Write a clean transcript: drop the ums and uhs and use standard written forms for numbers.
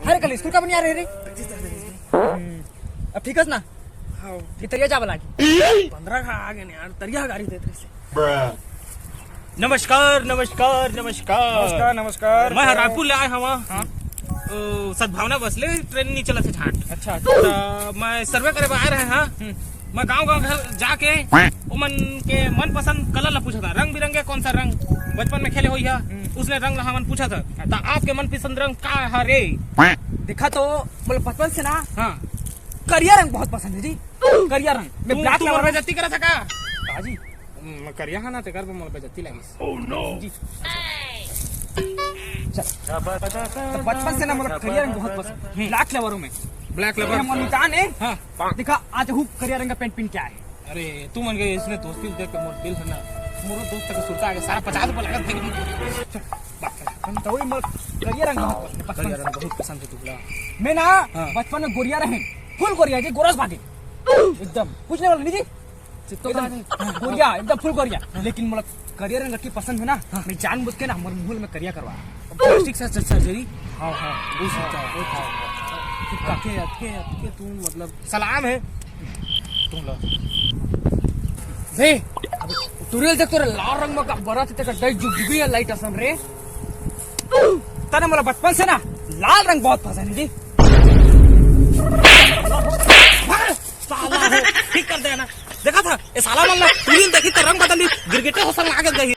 अरे कल स्कूल का बनी आ रहे रे। अब ठीक है ना? हाँ ये तरिया जा वाला की 15 का आगे नहीं यार तरिया गाड़ी देते से। नमस्कार नमस्कार नमस्कार नमस्कार नमस्कार। मैं रायपुर ले आए हवा। हाँ सद्भावना बस ले ट्रेन नहीं चला थे झाट। अच्छा तो मैं सर्वे करे आए रहे हाँ। मैं गांव गांव घर जाके उमन के मन पसंद कलर ला पूछा था, रंग बिरंगे कौन सा रंग बचपन में खेले हुई है उसने रंग ला हमन पूछा था। तो आपके मन पसंद रंग का है रे? देखा तो मतलब बचपन से ना हाँ करिया रंग बहुत पसंद है जी। करिया रंग मैं ब्लैक तू कलर बेइज्जती करा था का? काजी मैं करिया है ना तेकर पे मोर बेइज्जती लगी। ओह नो जी। चल तो बचपन से ना मतलब करिया रंग बहुत पसंद है। ब्लैक कलरों में ब्लैक मेरा लेबर। मनिकान है। हाँ देखा आज हूँ करिया रंग का पेंट पिन क्या है। अरे तू मन गए इसने दोस्ती देख के मोर दिल है ना मोर दोस्त का सुरता है सारा 50 रुपए लगा था। हम तो वही मतलब करिया रंग बहुत पसंद है बचपन करिया से। रंग बहुत पसंद है तुला। मैं ना हाँ। बचपन में गोरिया रहे फुल गोरिया जी गोरस भागे एकदम पूछने वाला नहीं जी एकदम गोरिया एकदम फुल गोरिया। लेकिन मतलब करिया रंग की पसंद है ना मैं जानबूझ के ना हमारे मुंह में करिया करवा। प्लास्टिक से सर्जरी। हाँ हाँ वो सोचा के तू मतलब सलाम है तुम लोग रे तुरेल देख तोरे लाल रंग में का बड़ा थे का डई जुगजुगी है लाइट असन रे। तने मतलब बचपन से ना लाल रंग बहुत पसंद है जी। साला हो ठीक कर देना। देखा था ये साला मतलब तुरील देखी तो रंग बदली गिरगिटे हो संग आगे गई।